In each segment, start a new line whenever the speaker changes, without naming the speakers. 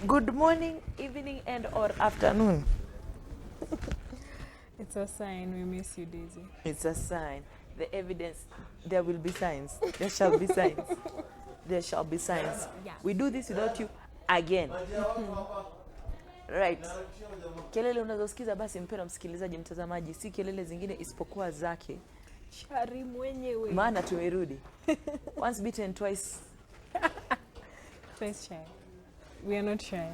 Good morning, evening, and or afternoon.
It's a sign we miss you, Daisy.
It's a sign. The evidence, there will be signs. There shall be signs. There shall be signs.
Yeah.
We do this without you again. Right. Kelele unazosikiza basi, mpendwa msikilizaji, mtazamaji, si kelele zingine isipokuwa zake.
Shari mwenyewe.
Maana tumerudi. Once bitten, twice.
Twice shy. We are not shy.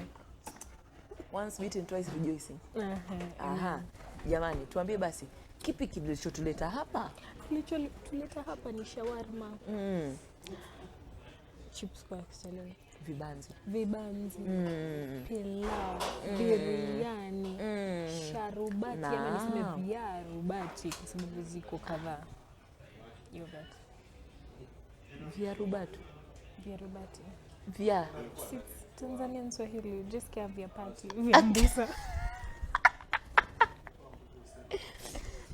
Once bitten, twice rejoicing.
Aha.
Jamani, tuambie basi, kipi kilichotuleta hapa?
Kilichotuleta hapa ni shawarma. Chips kwa kiswahili.
Vibanzi.
Pilau. Biryani. Sharubati. Ama niseme viarubati kwa sababu ziko kadhaa. Yogurt.
Viarubatu.
Viarubati.
Via.
Tanzanian Swahili, just care via party. Viandisa.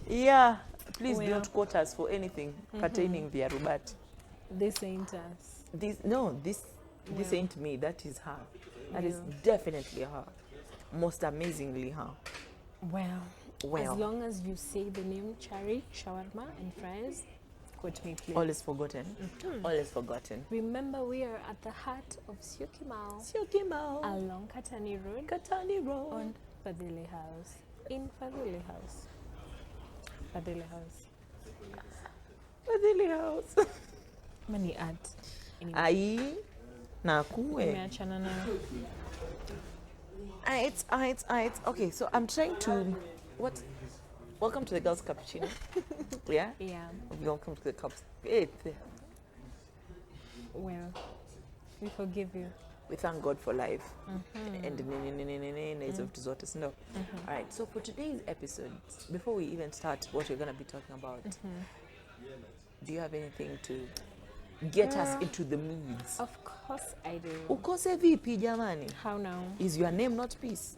Yeah, please don't quote us for anything pertaining viarubati.
This ain't us.
This ain't me. That is her. That is definitely her. Most amazingly her.
Well, as long as you say the name Chari, shawarma, and fries, quote me, please.
All is forgotten. All is forgotten.
Remember, we are at the heart of Syokimau. Along Katani Road. On Fadhili House. In Fadhili House.
Fadhili House.
Mani art.
Ai, na kuwe.
Nimeachana na.
It's. Okay, so I'm trying to. What? Welcome to the Girls Cappuccino. Yeah?
Yeah.
Welcome to the cups.
Well, we forgive you.
We thank God for life. And of zote, no. All right, so for today's episode, before we even start what we're going to be talking about, do you have anything to get us into the moods?
Of course I do.
Ukose vipi jamani?
How now?
Is your name not peace?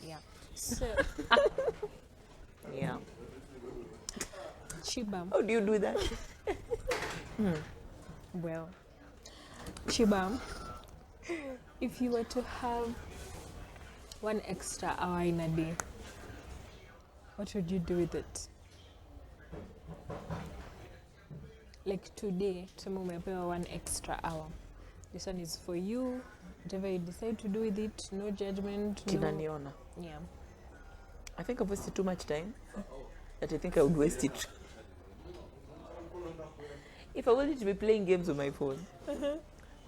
Yeah. So,
yeah.
Chiba.
How do you do that?
Well, Chiba, if you were to have 1 extra hour in a day, what would you do with it? Like today, umepewa 1 extra hour. This one is for you. Whatever you decide to do with it, no judgment.
Kinaniona.
Yeah.
I think I've wasted too much time that I think I would waste it. If I wanted to be playing games on my phone,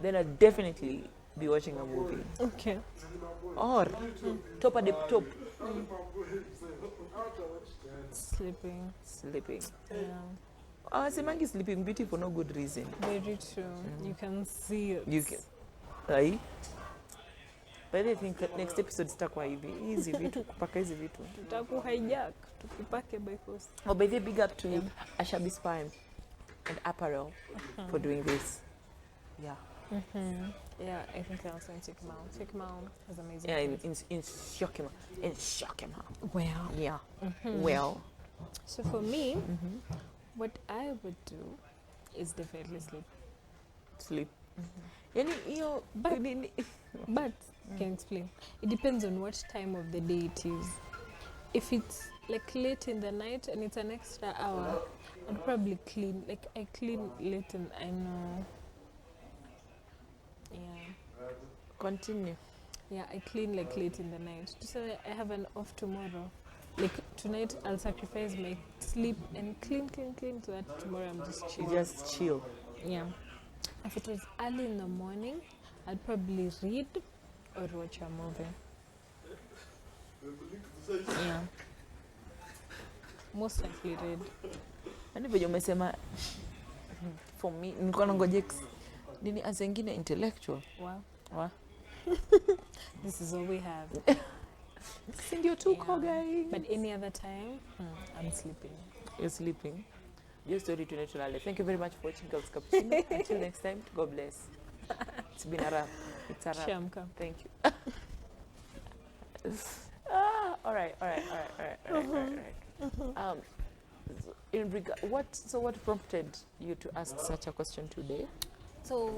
then I'd definitely be watching a movie.
Okay.
Or top at the top.
Sleeping. Yeah.
Semangi sleeping beauty for no good reason.
Very true. You can see it.
You can. Right? But I think next episode sitakuwa hivi. Hizi vitu kupaka hizi vitu.
Tutaku hijack tukipake by force.
Oh, by the big up to Ashabi Spine and Apparel for doing this. Yeah.
Yeah, I think I also in Syokimau. Syokimau has amazing.
Yeah, in Syokimau. In Syokimau.
Well.
Yeah. Well.
So for me, what I would do is definitely sleep.
Yani hiyo
but can explain. It depends on what time of the day it is. If it's like late in the night and it's an extra hour, I'd probably clean. Like I clean late and I know. Yeah.
Continue.
Yeah, I clean like late in the night. So I have an off tomorrow. Like tonight I'll sacrifice my sleep and clean so that tomorrow I'm just chill.
Just chill.
Yeah. If it was early in the morning, I'd probably read or watch a movie. Yeah. Most likely read.
Yaani venye umesema for me nilikuwa nangoja nini azengine intellectual.
Wow. This is all we have.
Si ndio tuko guys.
But any other time, I'm sleeping.
You're sleeping. Your story to natural. Thank you very much for watching Girls Cappuccino. Until next time, God bless. It's been a wrap. It's a wrap.
Shamka.
Thank you. All right. What prompted you to ask such a question today?
So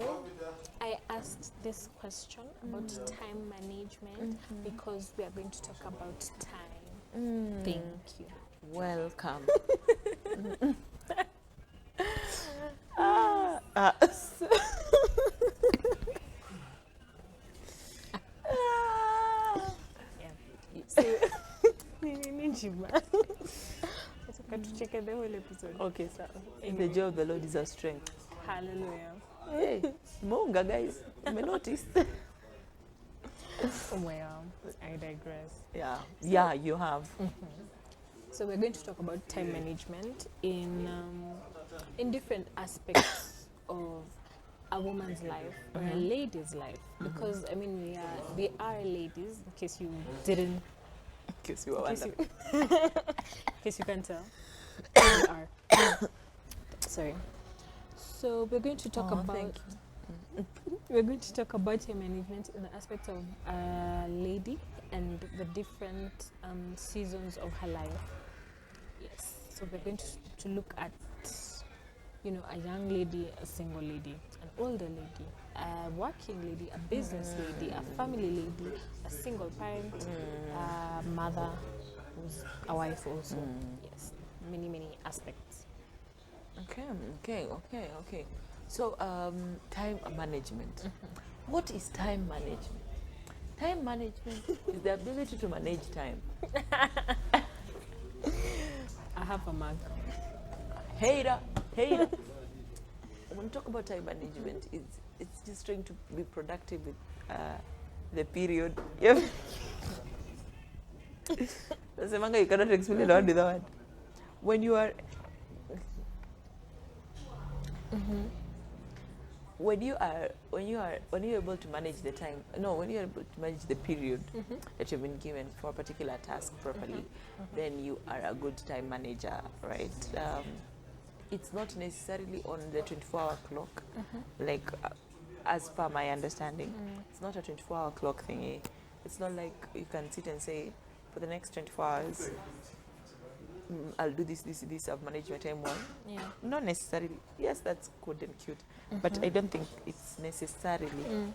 I asked this question about time management because we are going to talk about time. Thank you.
Welcome.
Check the whole episode.
Okay, sir. The joy of the Lord is our strength.
Hallelujah.
Hey, Monga, guys. You may notice.
Well, I digress.
Yeah, you have.
So we're going to talk about time management in different aspects of a woman's life or a lady's life, because I mean we are ladies. In case you didn't,
In case you were wondering.
in case you can't tell, we are. Sorry. So we're going to talk about. We're going to talk about time management in the aspect of a lady and the different seasons of her life. Yes. So we're going to look at, you know, a young lady, a single lady, an older lady, a working lady, a business lady, a family lady, a single parent, a mother, who's a wife also. Yes. Many aspects.
Okay. So, time management. What is time management? Time management is the ability to manage time.
I have a mug.
Hater. When we talk about time management, it's just trying to be productive with the period. Yep. Nasemanga you cannot explain it word with a word. When you are when you're able to manage the time, when you're able to manage the period that you've been given for a particular task properly, then you are a good time manager, right? It's not necessarily on the 24-hour clock, like as per my understanding. It's not a 24-hour clock thingy. It's not like you can sit and say, for the next 24 hours, I'll do this, I've managed my time well.
Yeah.
Not necessarily. Yes, that's good and cute, but I don't think it's necessarily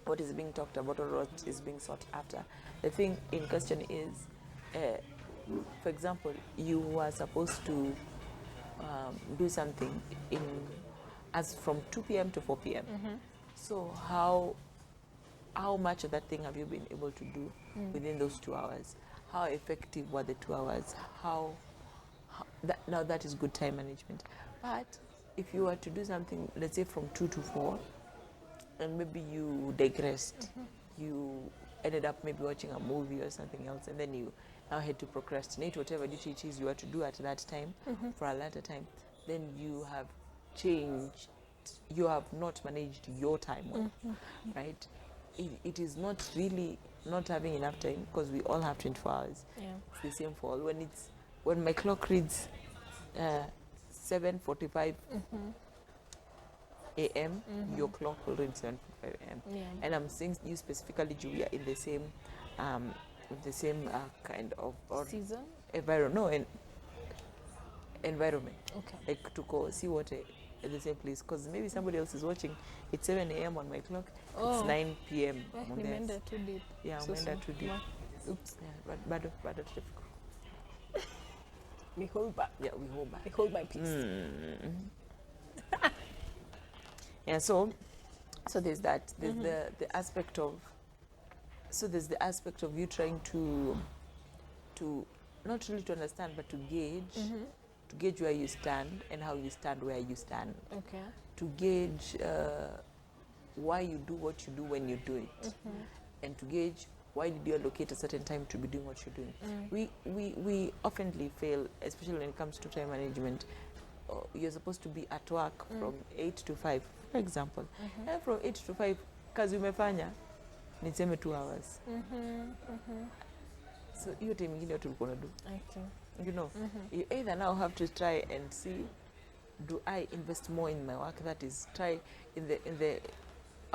what is being talked about or what is being sought after. The thing in question is, for example, you were supposed to do something as from 2 p.m. to 4 p.m. So how much of that thing have you been able to do within those 2 hours? How effective were the 2 hours? Now that is good time management. But if you were to do something, let's say from 2 to 4, and maybe you digressed, you ended up maybe watching a movie or something else, and then you now had to procrastinate whatever duty it is you were to do at that time for a later time, then you have changed, you have not managed your time well, right? It is not really not having enough time, because we all have 24 hours.
Yeah.
It's the same for all. When my clock reads 7:45 a.m., your clock will read 7:45 a.m.
Yeah.
And I'm saying you specifically, Julia, in the same kind of
Season?
environment.
Okay.
Like to go see water at the same place, because maybe somebody else is watching. It's 7 a.m. on my clock. It's 9 p.m. on theirs.
Nimeenda too deep.
Yeah, umeenda too deep.
Oops.
Yeah, but bado tutafika.
We hold back.
Yeah, we hold back.
We hold my peace.
Yeah, so there's that. There's the aspect of. So there's the aspect of you trying to not really to understand, but to gauge where you stand and how you stand where you stand.
Okay.
To gauge why you do what you do when you do it, and to gauge why did you allocate a certain time to be doing what you're doing. We oftenly fail, especially when it comes to time management. You're supposed to be at work from 8 to 5, for example. And from 8 to 5, kazi umefanya, niseme 2 hours. So hiyo time ingine tulikuwa do.
Okay.
You know, you either now have to try and see, do I invest more in my work? That is, try in the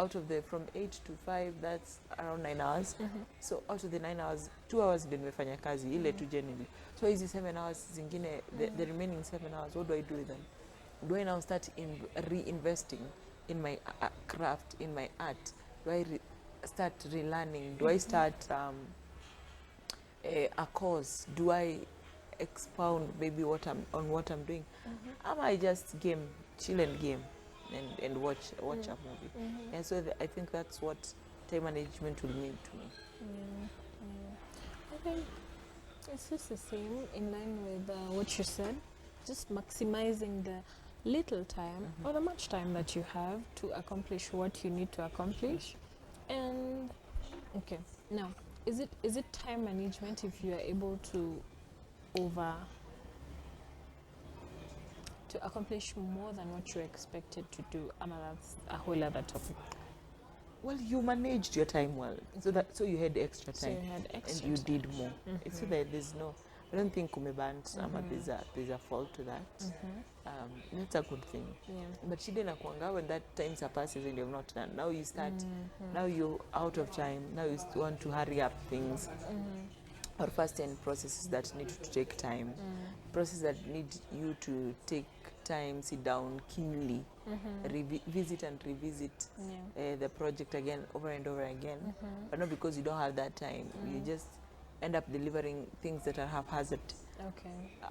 out of the from 8 to 5, that's around 9 hours. So out of the 9 hours, 2 hours ndio nimefanya kazi ile tu generally. So hizi 7 hours zingine, the remaining 7 hours, what do I do with them? Do I now start reinvesting in my craft, in my art, Do I start relearning? Do I start a course? Do I expound maybe what I'm doing? Am I just chill and game and watch a movie? And so I think that's what time management will mean to me.
I think it's just the same, in line with what you said, just maximizing the little time or the much time that you have to accomplish what you need to accomplish. And okay, now is it time management if you are able to accomplish more than what you're expected to do? That's a whole other topic.
Well, you managed your time well, so you had extra time, and you did more. It's so that there's no, I don't think there's a fault to that. That's a good thing.
Yeah.
But shida inakuanga when that time surpasses and you've not done. Now you start, now you're out of time. Now you want to hurry up things. Or first end processes that need to take time. Processes that need you to take time, sit down keenly, visit and revisit the project again, over and over again. But not because you don't have that time. You just end up delivering things that are haphazard.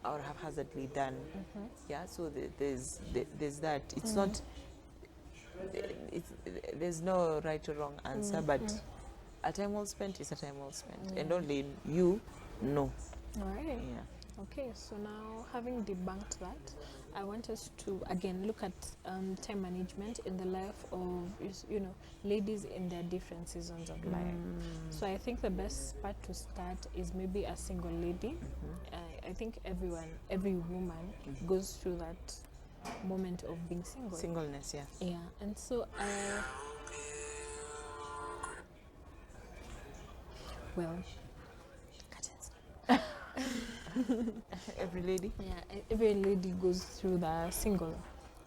Or haphazardly done. Yeah, so there's that. It's not, there's no right or wrong answer, but a time well spent is a time well spent. And only you know.
All right.
Yeah.
Okay, so now having debunked that, I want us to again look at time management in the life of, ladies in their different seasons of life. So I think the best part to start is maybe a single lady. I think every woman goes through that moment of being single.
Singleness, yeah.
Yeah, and so
every lady?
Yeah, every lady goes through the single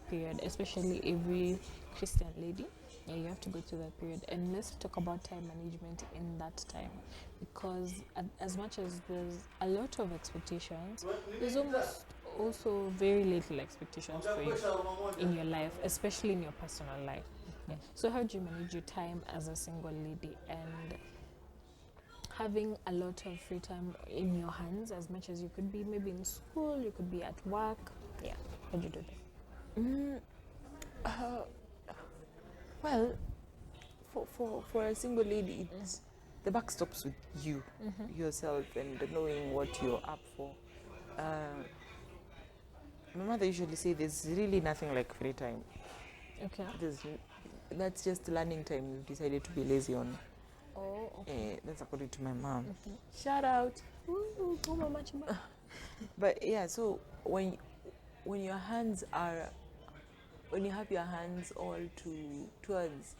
period, especially every Christian lady. Yeah, you have to go through that period. And let's talk about time management in that time. Because as much as there's a lot of expectations, there's almost also very little expectations for you in your life, especially in your personal life. Yeah. So how do you manage your time as a single lady and having a lot of free time in your hands, as much as you could be maybe in school, you could be at work? Yeah, how do you do that?
Well, for a single lady, the buck stops with you, yourself, and knowing what you're up for. My mother usually say there's really nothing like free time.
Okay.
That's just learning time you've decided to be lazy on.
Oh, okay.
That's according to my mom. Shout out.
Ooh, Mama Chima.
But yeah, so when your hands are, when you have your hands all towards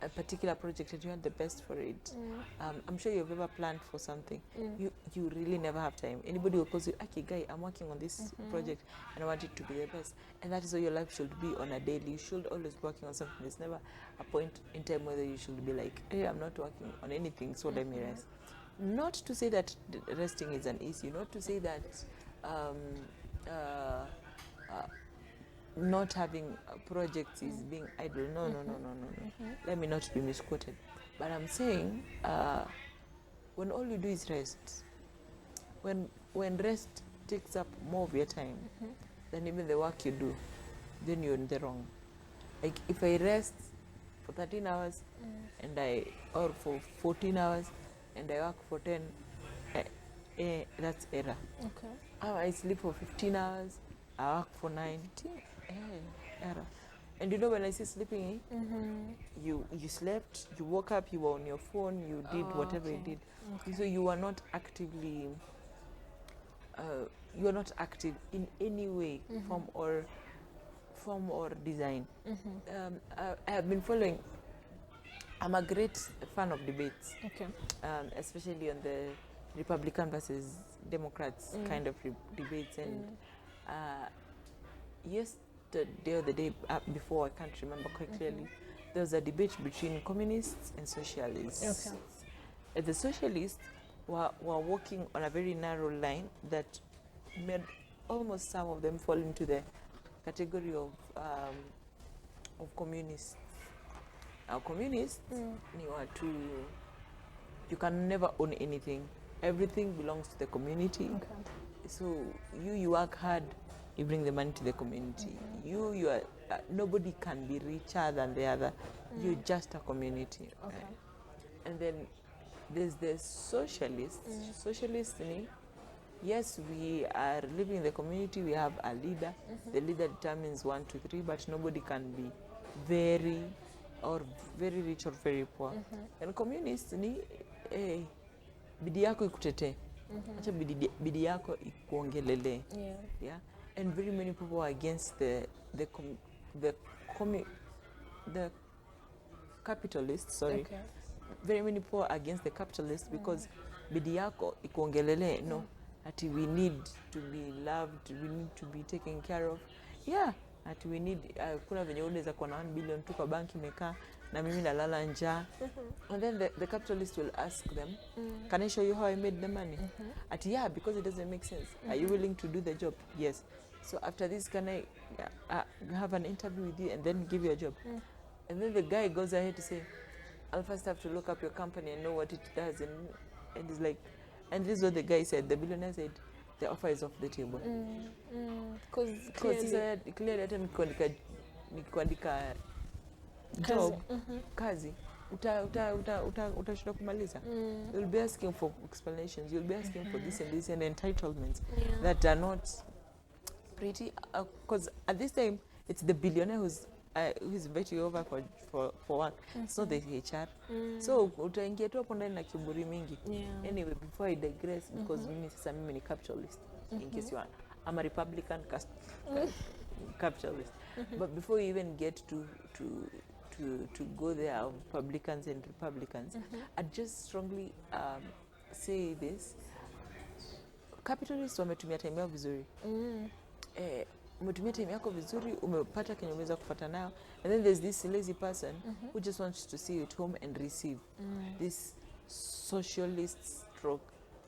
a particular project and you want the best for it, I'm sure you've ever planned for something. You really never have time. Anybody will call you, okay guy, I'm working on this project and I want it to be the best. And that is how your life should be on a daily. You should always be working on something. There's never a point in time whether you should be like, hey, I'm not working on anything, so let me rest. Not to say that resting is an issue, not to say that not having projects is being idle. No. Let me not be misquoted. But I'm saying when all you do is rest, when rest takes up more of your time than even the work you do, then you're in the wrong. Like if I rest for 13 hours or for 14 hours and I work for 10, that's error.
Okay.
I sleep for 15 hours, I work for 9, error. And you know when I say sleeping, you slept, you woke up, you were on your phone, you did whatever you did. Okay. So you are not actively, you are not active in any way, form or design. I have been following. I'm a great fan of debates. Okay. Especially on the Republican versus Democrats kind of debates. And yesterday or the day before, I can't remember quite clearly, there was a debate between communists and socialists. Okay. The socialists were walking on a very narrow line that made almost some of them fall into the category of communists. Now communists ni watu, you can never own anything. Everything belongs to the community. So you work hard, you bring the money to the community. You are nobody can be richer than the other. You're just a community. And then there's the socialists. Socialists, yes, we are living in the community. We have a leader. The leader determines 1, 2, 3, but nobody can be very rich or very poor. And communists bidii yako ikutetee. Acha bidii yako ikuongelele. Yeah. And very many people are against the capitalists, sorry. Very many people are against the capitalists because bidii yako ikuongelele, no. Ati we need to be loved, we need to be taken care of. Yeah, ati we need kuna venye unaweza kuwa na 1 billion tu kwa banki imekaa na mimi nalala njaa. And then the capitalist will ask them, can I show you how I made the money? Ati yeah, because it doesn't make sense. Are you willing to do the job? Yes. So after this, can I have an interview with you and then give you a job? And then the guy goes ahead to say, I'll first have to look up your company and know what it does. And he's like, and this is what the guy said, the billionaire said, the offer is off the table. Because he said, clearly hata nikuandika job, kazi, utashinda kumaliza. You'll be asking for explanations, you'll be asking for this and this and entitlements that are not pretty. Because at this time, it's the billionaire who's inviting you over for work. It's not the HR. So utaingia tu hapo ndani na kiburi mingi. Anyway, before I digress, because mimi ni capitalist, in case you are, I'm a Republican capitalist. But before you even get to go there of Republicans and Republicans, I'd just strongly say this: capitalists wametumia time yao vizuri. Umetumia time yako vizuri, umepata kenye umeweza kufuata nayo, and then there's this lazy person who just wants to see you at home and receive. This socialist stroke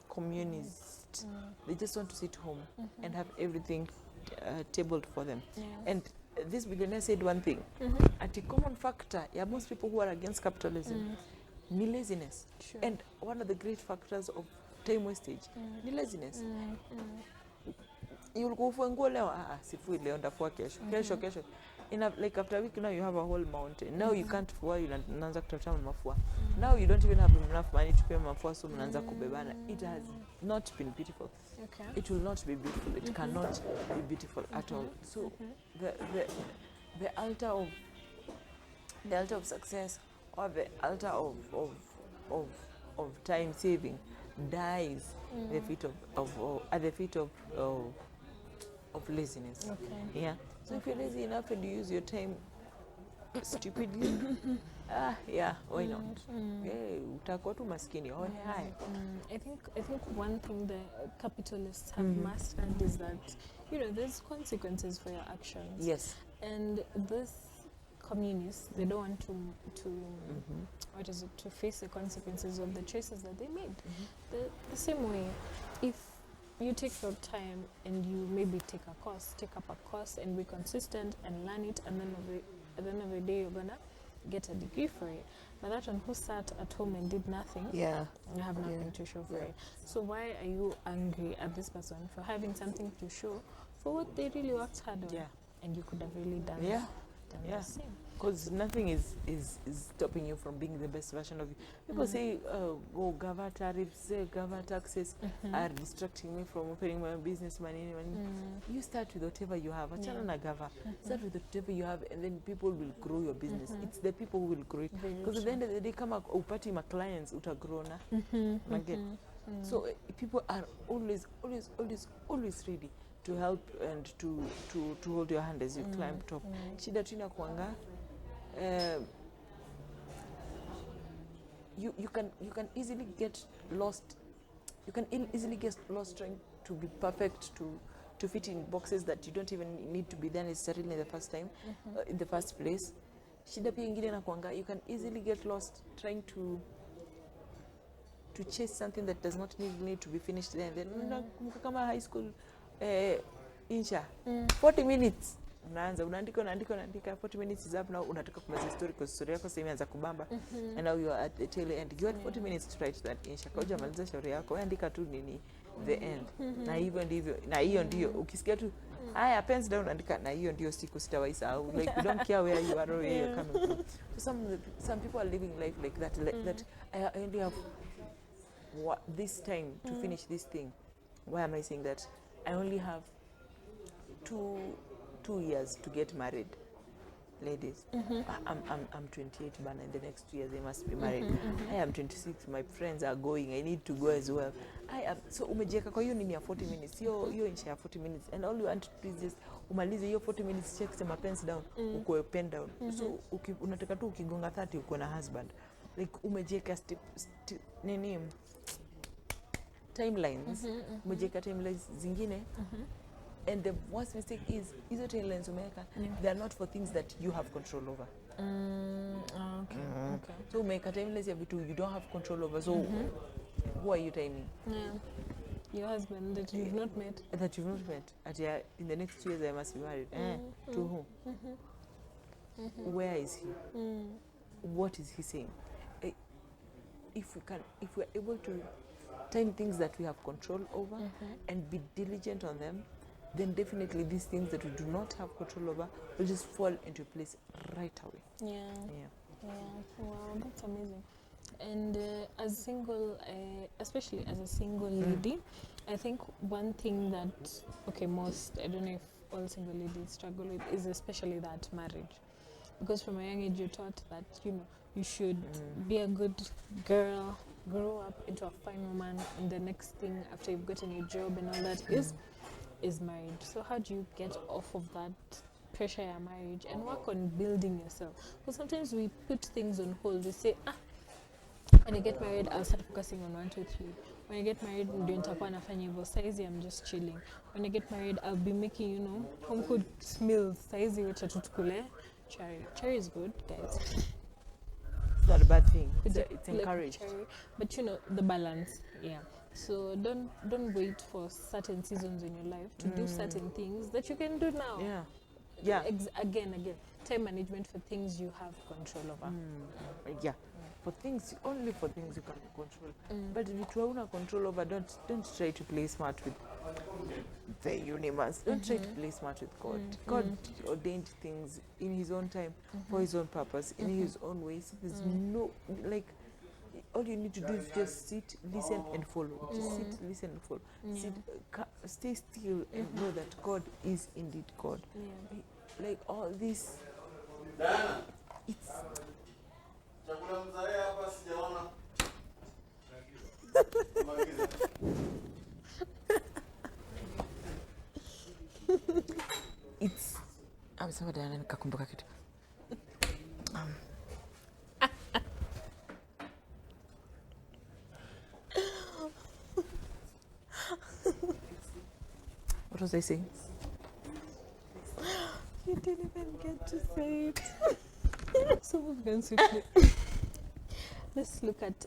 communist, they just want to sit home and have everything tabled for them. And this billionaire said one thing, at a common factor, most people who are against capitalism, ni laziness. And one of the great factors of time wastage, ni laziness. You'll go for nguo leo, sifui leo ndafua kesho. Like after a week now you have a whole mountain. Now you can't fua, unaanza kutafuta mafua. Now you don't even have enough money to pay mafua, so mnaanza kubebana. It has not been beautiful. It will not be beautiful. It cannot be beautiful at all. So the altar of success, or the altar of time saving dies at the feet of laziness. Yeah. So if you're lazy enough and you use your time stupidly, why not? Utakuwa tu maskini.
I think one thing the capitalists have mastered is that there's consequences for your actions.
Yes.
And this communists, they don't want to face the consequences of the choices that they made. The same way, if you take your time and you maybe take up a course and be consistent and learn it, and then at the end of the day you're gonna get a degree for it. But that one who sat at home and did nothing, you have nothing to show for it. So why are you angry at this person for having something to show for what they really worked hard on? And you could have really done the same.
Because nothing is stopping you from being the best version of you. People say, gava tariffs, gava taxes are distracting me from opening my business. You start with whatever you have. Achana na gava. Start with whatever you have, and then people will grow your business. It's the people who will grow it. Because at the end of the day, kama upati ma clients, utagrona. So people are always ready to help and to hold your hand as you climb top. Shida tu inakuanga, you can easily get lost. You can easily get lost trying to be perfect, to fit in boxes that you don't even need to be there necessarily in the first time, in the first place. Shida pia ingine inakuanga, you can easily get lost trying to chase something that does not need to be finished there. Then kama high school insha 40 minutes unaandika 40 minutes is up now, unataka kumaliza story kwa story yako sasa imeanza kubamba, and now you are at the tail end, you had 40 minutes to write that insha, kauja maliza story yako, wewe andika tu nini the end, na hivyo ndivyo, na hiyo ndio ukisikia tu haya pens down, andika, na hiyo ndio siku sitawaisahau, like you don't care where you are or where you're coming from. So some people are living life like that, that I only have this time to finish this thing. Why am I saying that? I only have 2 years to get married, ladies. I'm 28, but in the next 2 years I must be married. I am 26. My friends are going. I need to go as well. I am so umejeka kwa hiyo nini ya 40 minutes. Hiyo insha ya 40 minutes, and all you want to do is just umalize hiyo 40 minutes, check some pens down, uko pen down. So unataka tu ukigonga 30 uko na husband. Like umejeka nini timelines. Umejeka timelines zingine. And the worst mistake is hizo timelines umeweka, they are not for things that you have control over. Okay. So umeweka timelines ya vitu you don't have control over. So who are you timing?
Your husband that you've not met.
That you've not met. In the next 2 years I must be married. To whom? Where is he? What is he saying? If we're able to time things that we have control over and be diligent on them, then definitely these things that we do not have control over will just fall into place right away.
Yeah. Wow, that's amazing. And as single, especially as a single lady, I think one thing that, most, I don't know if all single ladies struggle with, is especially that marriage. Because from a young age you're taught that, you should be a good girl, grow up into a fine woman, and the next thing after you've gotten your job and all that is marriage. So how do you get off of that pressure of marriage and work on building yourself? Because sometimes we put things on hold. We say, when I get married, I'll start focusing on 1, 2, 3. When I get married, ndio nitakuwa nafanya hivyo. Saizi I'm just chilling. When I get married, I'll be making, home cooked meals. Saizi wacha tutukule cherry. Cherry is good, guys.
It's not a bad thing. It's encouraged.
Cherry, but the balance, So don't wait for certain seasons in your life to do certain things that you can do now.
Yeah.
Again. Time management for things you have control over.
Only for things you can control. But if you hauna control over, don't try to play smart with the universe. Don't try to play smart with God. God ordained things in His own time, for His own purpose, in His own ways. There's no all you need to do is just sit, listen, and follow. Just sit, listen, and follow. Stay still and know that God is indeed God. Like all this, it's. It's. I'm sorry, Diana, nikakumbuka kitu. What was I saying?
You didn't even get to say it. So we've gone swiftly. Let's look at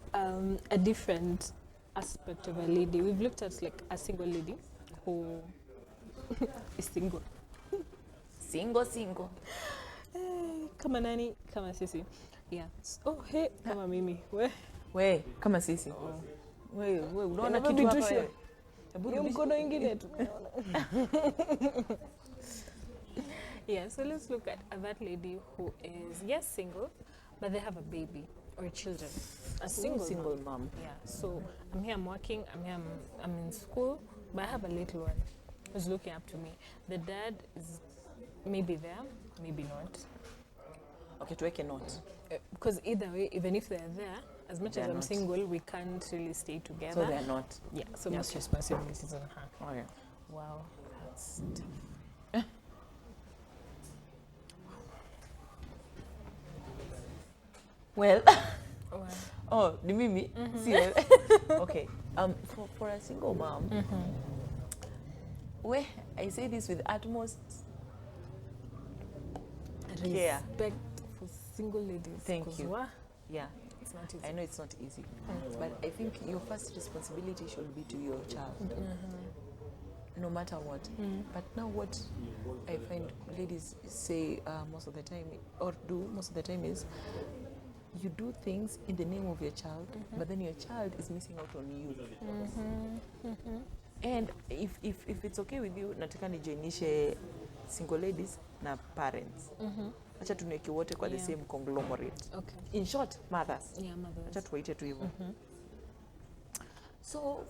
a different aspect of a lady. We've looked at a single lady who is single.
Single.
Kama nani, kama sisi. Yeah. Oh, hey, kama mimi.
We, kama sisi. We, unaona kitu hapa wewe.
Hiyo mkono ingine tu. So let's look at that lady who is, single, but they have a baby or children. A single
mom.
Yeah, so I'm here, I'm working, I'm in school, but I have a little one who's looking up to me. The dad is maybe there, maybe not.
Okay, tuweke not.
Because either way, even if they're there, as much as I'm single, we can't really stay together.
So they're not.
Yeah, so most responsibilities on her.
Oh, yeah.
Wow, that's tough.
Well, ni mimi? See, okay. For a single mom, I say this with utmost care.
Respect for single ladies.
Thank you. Yeah.
It's not easy.
I know it's not easy, but I think your first responsibility should be to your child. no matter what. But now what I find ladies say most of the time, or do most of the time, is you do things in the name of your child, but then your child is missing out on you. And if it's okay with you, nataka nijoinishe single ladies na parents. Acha tuweke wote kwa the same conglomerate.
Okay.
In short, mothers.
Yeah, mothers.
Acha tuwaite tu hivyo. So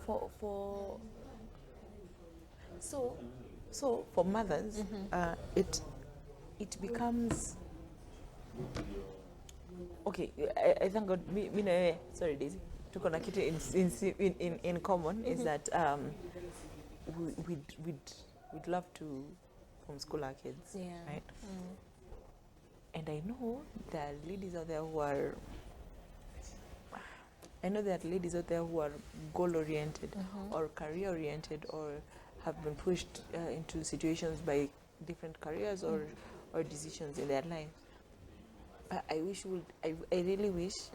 for mothers, it becomes okay. I thank God. Sorry, Daisy. Tuko na kitu in common is that we'd love to homeschool our kids, right? And I know there are ladies out there who are. Goal-oriented or career-oriented, or have been pushed into situations by different careers or decisions in their life. I really wish,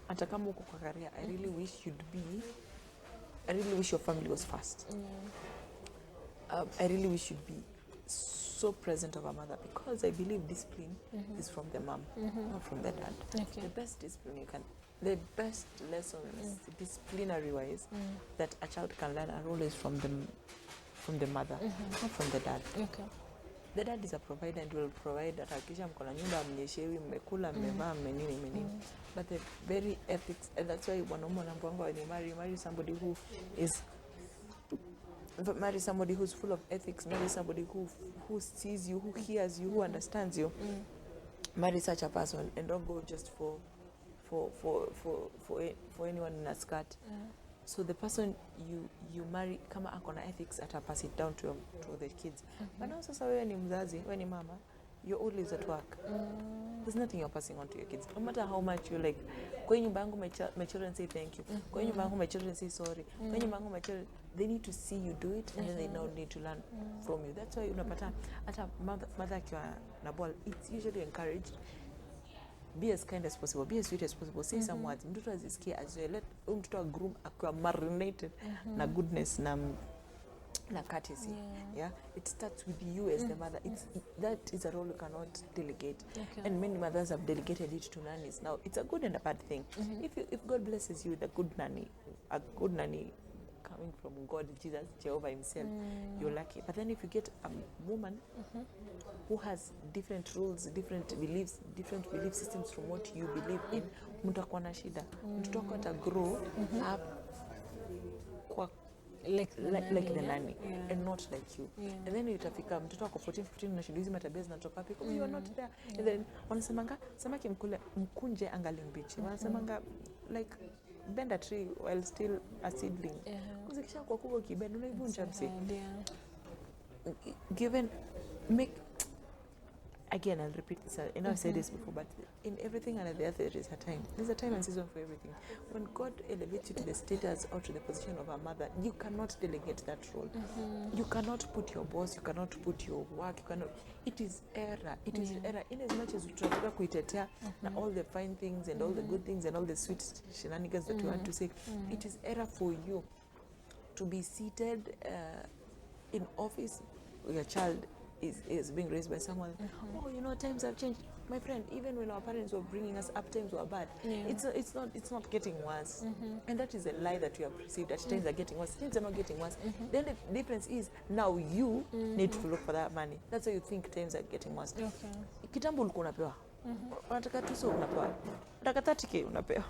hata kama uko kwa career, I really wish your family was first. I really wish you'd be so present of a mother, because I believe discipline is from the mom, not from the dad.
Okay.
The best lessons, disciplinary-wise, that a child can learn are always from the mother, not from the dad.
Okay.
The dad is a provider and will provide, atakisha mko na nyumba, mnyeshewi, mmekula, mmevaa, mmenini. But the very ethics, and that's why wanaume wanaambiwa when you marry somebody who is, marry somebody who's full of ethics, marry somebody who sees you, who hears you, who understands you. Marry such a person, and don't go just for anyone in a skirt. So the person you marry, kama akona ethics, pass it down to the kids. But now sasa wewe ni mzazi, wewe ni mama, you're always at work. There's nothing you're passing on to your kids. No matter how much you like, kwa nyumba yangu my children say thank you. Kwa nyumba yangu my children say sorry. Kwa nyumba yangu my children, they need to see you do it, and then they now need to learn from you. That's why unapata hata mother akiwa na ball, it's usually encouraged. Be as kind as possible, be as sweet as possible, say some words. Mtoto azisikie, let mtoto groom akiwa marinated na goodness na courtesy. Yeah, it starts with you as the mother. That is a role you cannot delegate. Okay. And many mothers have delegated it to nannies. Now it's a good and a bad thing. If God blesses you with a good nanny coming from God, Jesus, Jehovah himself, you're lucky. But then if you get a woman who has different rules, different belief systems from what you believe in, mtakuwa na shida. Mtoto wako ata grow up kwa like the nanny and not like you. And then utafika mtoto wako 14 na shida hizi matabia zinatoka wapi? You are not there. And then wanasemanga samaki mkunje angali mbichi. Wanasemanga like bend a tree while still a seedling. Kuzikisha kwa kubwa kibend unaivunja msi. Make again, I'll repeat this. I know I said this before, but in everything and at the other, there is a time. There's a time and season for everything. When God elevates you to the status or to the position of a mother, you cannot delegate that role. You cannot put your boss, you cannot put your work, you cannot. It is error. It is error. In as much as you try to kuitetea na all the fine things and all the good things and all the sweet shenanigans that you want to say, it is error for you to be seated in office. Your child is being raised by someone. Oh, you know, times have changed. My friend, even when our parents were bringing us up, times were bad. It's not getting worse. And that is a lie that we have perceived, that times are getting worse. Times are not getting worse. Then the difference is now you need to look for that money. That's why you think times are getting worse. Kitambo ulikuwa unapewa. Unataka tuso unapewa. Unataka 30k unapewa.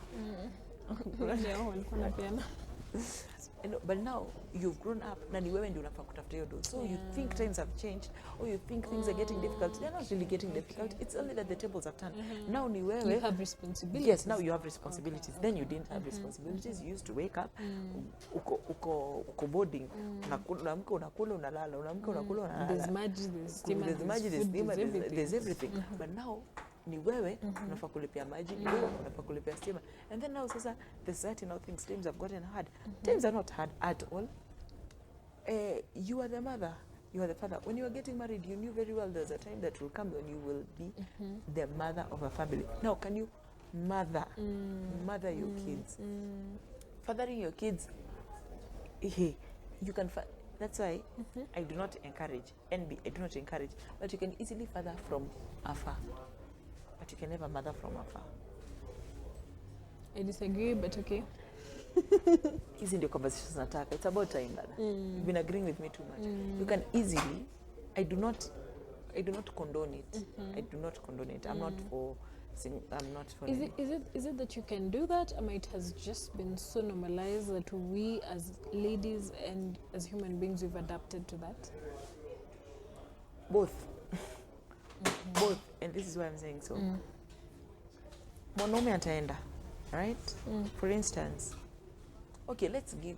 But now you've grown up, na ni wewe ndio unafaa kutafuta hiyo do. So you think times have changed, or you think things are getting difficult. They're not really getting difficult. It's only that the tables have turned. Now ni wewe.
You have responsibilities.
Yes, now you have responsibilities. Then you didn't have responsibilities. You used to wake up, uko boarding, unamka unakula unalala, unamka unakula unalala.
There's magic, there's steam,
there's everything. But now ni wewe unafaa kulipia maji, ni wewe unafaa kulipia stima. And then now sasa the society now thinks times have gotten hard. Times are not hard at all. You are the mother, you are the father. When you were getting married, you knew very well there's a time that will come when you will be the mother of a family. Now can you mother your kids? Fathering your kids, you can That's why I do not encourage, I do not encourage, but you can easily father from afar, but you can never mother from afar.
I disagree, but okay.
Hizi ndio conversations nataka. It's about time, brother. You've been agreeing with me too much. You can easily, I do not condone it. I do not condone it. I'm not for
Is it that you can do that, or it has just been so normalized that we as ladies and as human beings we've adapted to that?
Both. Both. And this is why I'm saying so. Mwanaume ataenda, right? For instance, okay, let's give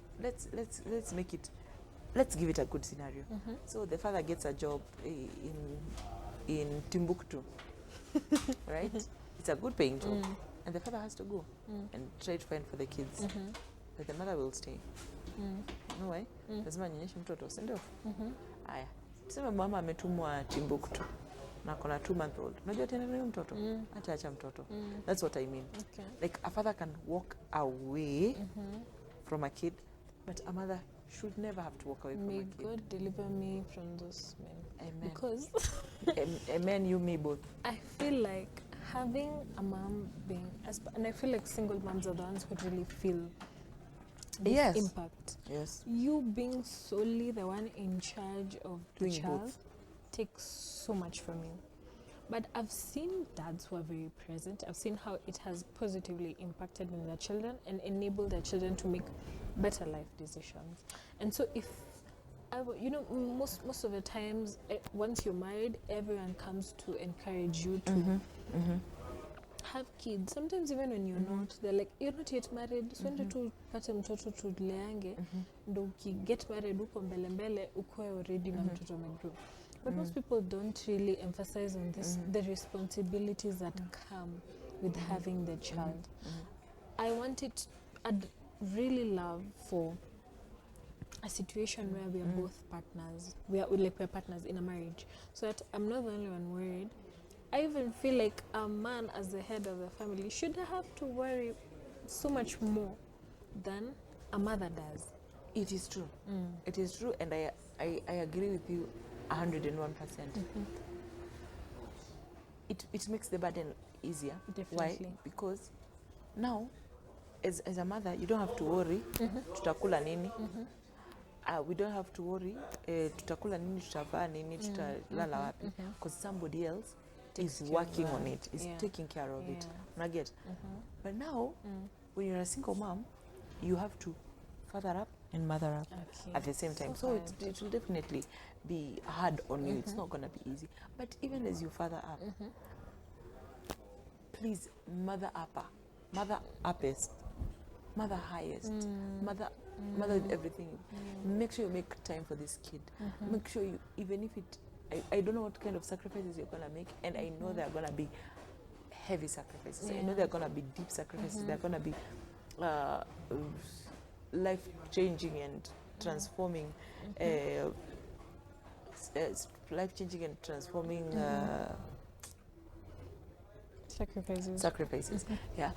it a good scenario. So the father gets a job in Timbuktu, right? It's a good paying job, and the father has to go and try to find for the kids, but the mother will stay. No way, lazima nyonyeshe mtoto, si ndio? Aya, tuseme mama ametumwa Timbuktu na kuna 2-month-old. Unajua tena huyo mtoto? Acha mtoto. That's what I mean.
Okay.
Like a father can walk away from a kid, but a mother should never have to walk away from a kid.
May God deliver me from those men.
Amen.
Because
amen, you, me both.
I feel like having a mom being, and I feel like single moms are the ones who really feel this impact.
Yes.
You being solely the one in charge of the
Doing
child
both
takes so much from you. But I've seen dads who are very present. I've seen how it has positively impacted on their children and enabled their children to make better life decisions. And so if most of the times, once you're married, everyone comes to encourage you to have kids. Sometimes even when you're not, they're like, you're not yet married, so ende tu pate mtoto tuleange, ndo get married uko mbele ukwe already na mtoto amegrow. But most people don't really emphasize on this, the responsibilities that come with having the child. I'd really love for a situation where we are both partners. We're partners in a marriage, so that I'm not the only one worried. I even feel like a man, as the head of the family, should have to worry so much more than a mother does.
It is true. It is true, and I agree with you 101%. It makes the burden easier.
Definitely.
Why? Because now, as a mother, you don't have to worry. Tutakula nini? We don't have to worry. Tutakula nini? Tutavaa nini? Tutalala wapi? Because somebody else is working on it. Is taking care of it. Unaget? But now, when you're a single mom, you have to father up and mother up at the same time. So it will definitely be hard on you. It's not going to be easy. But even as you father up, please mother upper, mother uppest, mother highest, mother with everything. Make sure you make time for this kid. Make sure you, even if I don't know what kind of sacrifices you're going to make, and I know they're going to be heavy sacrifices. I know they're going to be deep sacrifices. They're going to be life-changing and transforming, life-changing and transforming sacrifices. Yeah.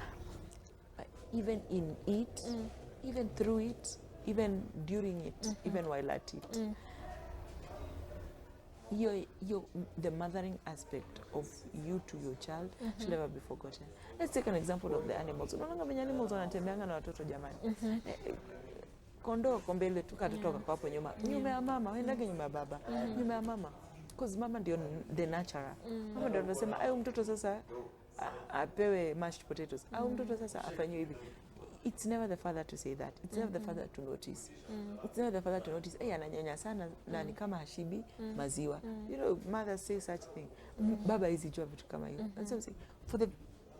But even in it, even through it, even during it, even while at it, the mothering aspect of you to your child should never be forgotten. Let's take an example of the animals. Unaona venye animals wanatembeanga na watoto jamani. Kondoo kombele tu katotoka kwa hapo nyuma ya mama, waendage nyuma ya baba, nyuma ya mama. Because mama ndio the nurturer. Mama ndio anasema ayo mtoto sasa apewe mashed potatoes. Au mtoto sasa afanywe hivi. It's never the father to say that. It's never the father to notice. It's never the father to notice, ananyonya sana na ni kama hashibi maziwa. You know, mothers say such thing. Baba hizi jua vitu kama hiyo. That's what I'm saying.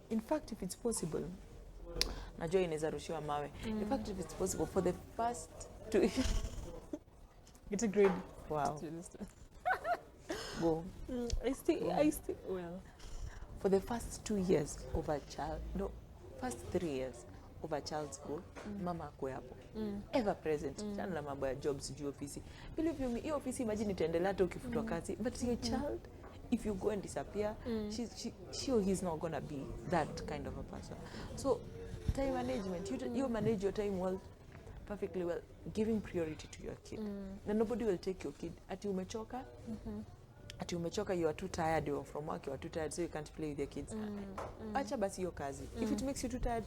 In fact, if it's possible, najua inaweza rushiwa mawe. In fact, if it's possible, for the first 2
It's a grade.
Wow. Go.
I still well.
For the first 2 years of a child, no, first 3 years of a child's growth, mama akwe hapo. Ever present. Chana na mambo ya jobs juu ofisi. Believe you me, hiyo ofisi imagine itaendelea hata ukifutwa kazi. But your child, if you go and disappear, she or he's not gonna be that kind of a person. So time management, you manage your time well. perfectly well giving priority to your kid. And nobody will take your kid. Ati umechoka, you are too tired, you're from work, you are too tired, so you can't play with your kids. Acha basi hiyo kazi. If it makes you too tired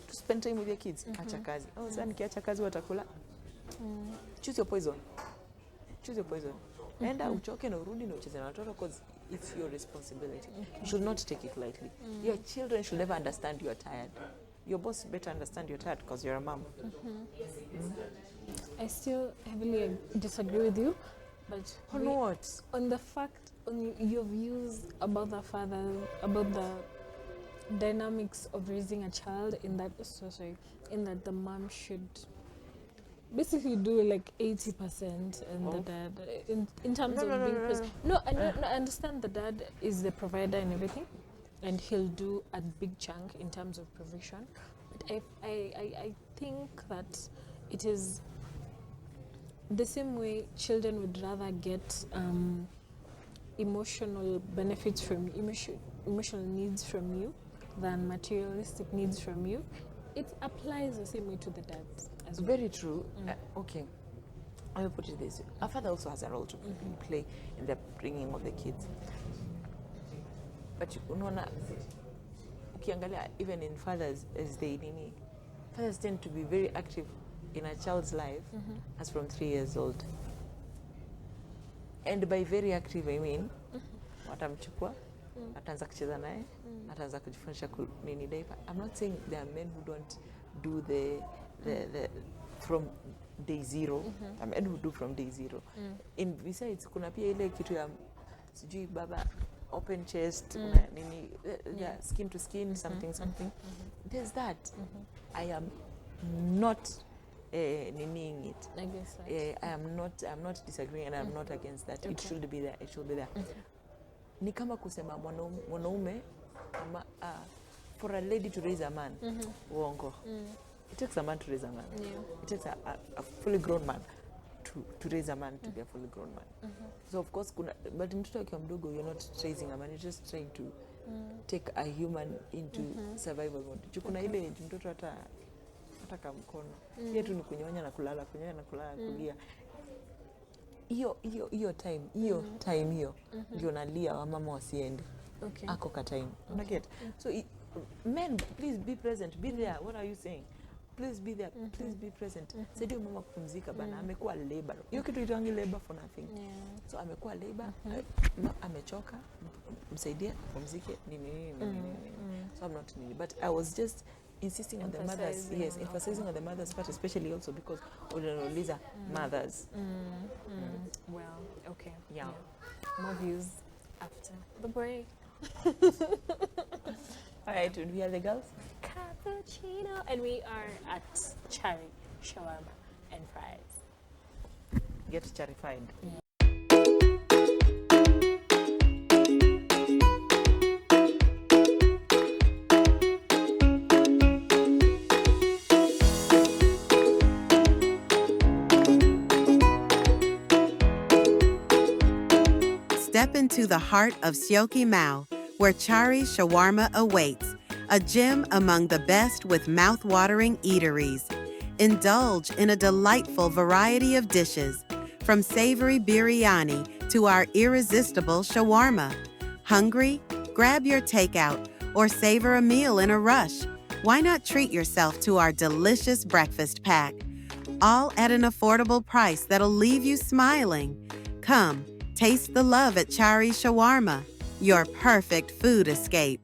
to spend time with your kids, acha kazi. Oh, sasa nikiacha kazi watakula. Choose your poison. Enda uchoke na urudi na ucheze na watoto, because it's your responsibility. You should not take it lightly. Your children should never understand you are tired. Your boss better understand you're tired because you're a mom.
I still heavily disagree with you, but
On what?
on the fact, on your views about the father, about the dynamics of raising a child, in that the mom should basically do like 80% and the dad in terms of being present. No, I understand the dad is the provider and everything, and he'll do a big chunk in terms of provision. But I think that it is the same way children would rather get emotional benefits from emotional needs from you than materialistic needs from you. It applies the same way to the dads as well.
Very true. Okay, I will put it this way. A father also has a role to play in the bringing of the kids. But unaona, ukiangalia even in fathers, fathers tend to be very active in a child's life as from 3 years old. And by very active, I mean, watamchukua, ataanza kucheza naye, ataanza kujifundisha nini diaper. I'm not saying there are men who don't do the from day zero. There are men who do from day zero. In besides, kuna pia ile kitu ya sijui baba open chest, nini, skin to skin, something. There's that. I am not nining it.
I guess that.
I'm not disagreeing, and I'm not against that. It should be there. It should be there. Ni kama kusema mwanaume for a lady to raise a man. Uongo. It takes a man to raise a man. It takes a fully grown man to raise a man to be a fully grown man. So of course but mtoto akiwa mdogo, you're not raising a man, you're just trying to take a human into survival mode. Kuna ile mtoto hata mkono. Yeye tu ni kunyonya na kulala, kulia. Hiyo time ndio nalia wa mama wasiende.
Okay.
Ako ka time. Una get? So men, please be present, be there. What are you saying? Please be there, please be present. Saidia mama kupumzika bana, amekuwa labor. Hiyo kitu itaangi labor for nothing. So amekuwa labor, amechoka, msaidie kupumzike nini. So I'm not nini, but I was just insisting on the mothers. Yes, emphasizing on the mothers part, especially also because unauliza mothers.
Well, okay.
Yeah.
More views after the break.
All right, we are the Girls
Cappuccino, and we are at Cherry Shawarma and Fries.
Get charified.
Step into the heart of Sioki Mao, where Chari Shawarma awaits, a gem among the best with mouth-watering eateries. Indulge in a delightful variety of dishes, from savory biryani to our irresistible shawarma. Hungry? Grab your takeout or savor a meal in a rush. Why not treat yourself to our delicious breakfast pack? All at an affordable price that'll leave you smiling. Come, taste the love at Chari Shawarma, your perfect food escape.